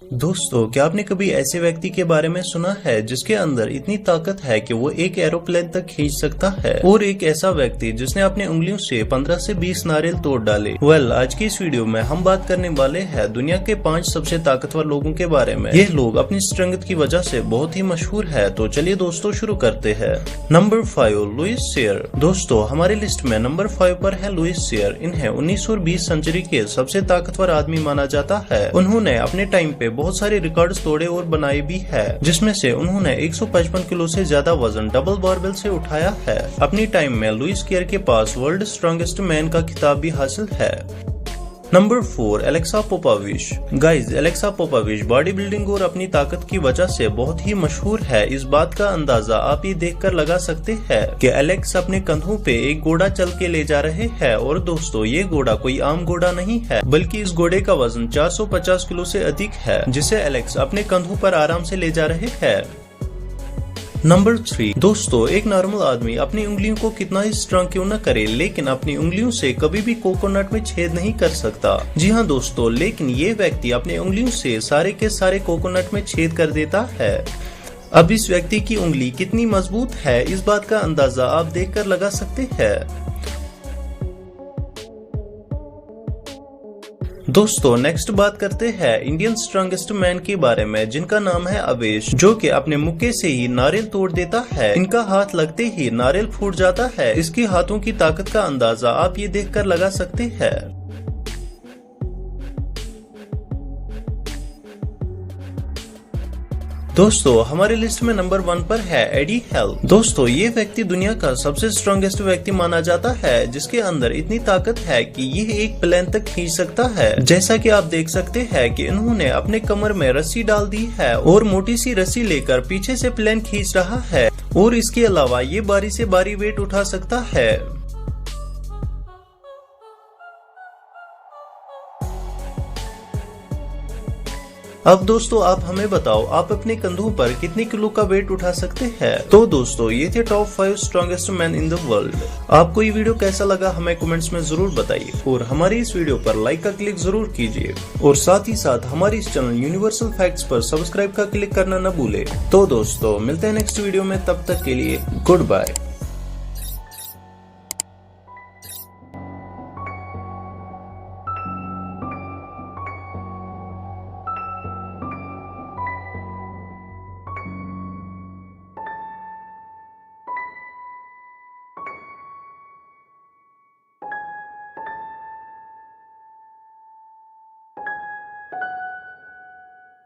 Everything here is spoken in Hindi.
दोस्तों, क्या आपने कभी ऐसे व्यक्ति के बारे में सुना है जिसके अंदर इतनी ताकत है कि वो एक एरोप्लेन तक खींच सकता है, और एक ऐसा व्यक्ति जिसने अपने उंगलियों से 15 से 20 नारियल तोड़ डाले। आज की इस वीडियो में हम बात करने वाले हैं दुनिया के 5 सबसे ताकतवर लोगों के बारे में। ये लोग अपनी स्ट्रेंथ की वजह से बहुत ही मशहूर है। तो चलिए दोस्तों शुरू करते हैं। नंबर 5, लुइस शेयर। दोस्तों, हमारी लिस्ट में नंबर 5 पर है लुइस शेयर। इन्हें 19 और 20 सेंचुरी के सबसे ताकतवर आदमी माना जाता है। उन्होंने अपने टाइम पे बहुत सारे रिकॉर्ड्स तोड़े और बनाए भी है, जिसमें से उन्होंने 155 किलो से ज्यादा वजन डबल बारबेल से उठाया है। अपनी टाइम में लुइस केयर के पास वर्ल्ड स्ट्रॉन्गेस्ट मैन का खिताब भी हासिल है। Number 4, Alexa Popovich. Guys, Alexa Popovich body building और अपनी ताकत की वजह से बहुत ही मशहूर है। इस बात का अंदाजा आप ये देखकर लगा सकते हैं कि एलेक्स अपने कंधों पे एक घोड़ा चल के ले जा रहे हैं। और दोस्तों, ये घोड़ा कोई आम घोड़ा नहीं है, बल्कि इस घोड़े का वजन 450 किलो से अधिक है, जिसे एलेक्स अपने कंधों पर आराम से ले जा रहे हैं। नंबर 3, दोस्तों, एक नॉर्मल आदमी अपनी उंगलियों को कितना ही स्ट्रांग क्यों न करे, लेकिन अपनी उंगलियों से कभी भी कोकोनट में छेद नहीं कर सकता। जी हाँ दोस्तों, लेकिन ये व्यक्ति अपनी उंगलियों से सारे के सारे कोकोनट में छेद कर देता है। अब इस व्यक्ति की उंगली कितनी मजबूत है, इस बात का अंदाजा आप देखकर लगा सकते हैं। दोस्तों, नेक्स्ट बात करते हैं इंडियन स्ट्रॉन्गेस्ट मैन के बारे में, जिनका नाम है अवेश, जो कि अपने मुक्के से ही नारियल तोड़ देता है। इनका हाथ लगते ही नारियल फूट जाता है। इसके हाथों की ताकत का अंदाजा आप ये देखकर लगा सकते हैं। दोस्तों, हमारी लिस्ट में नंबर 1 पर है एडी हेल। दोस्तों, ये व्यक्ति दुनिया का सबसे स्ट्रॉन्गेस्ट व्यक्ति माना जाता है, जिसके अंदर इतनी ताकत है कि ये एक प्लेन तक खींच सकता है। जैसा कि आप देख सकते हैं कि इन्होंने अपने कमर में रस्सी डाल दी है और मोटी सी रस्सी लेकर पीछे से प्लेन खींच रहा है। और इसके अलावा ये बारी से बारी वेट उठा सकता है। अब दोस्तों, आप हमें बताओ, आप अपने कंधों पर कितने किलो का वेट उठा सकते हैं। तो दोस्तों, ये थे top 5 strongest man in the world. आपको ये वीडियो कैसा लगा हमें कमेंट्स में जरूर बताइए, और हमारी इस वीडियो पर लाइक का क्लिक जरूर कीजिए, और साथ ही साथ हमारे इस चैनल यूनिवर्सल फैक्ट्स पर सब्सक्राइब का क्लिक करना न भूले। तो दोस्तों, मिलते हैं नेक्स्ट वीडियो में, तब तक के लिए गुड बाय।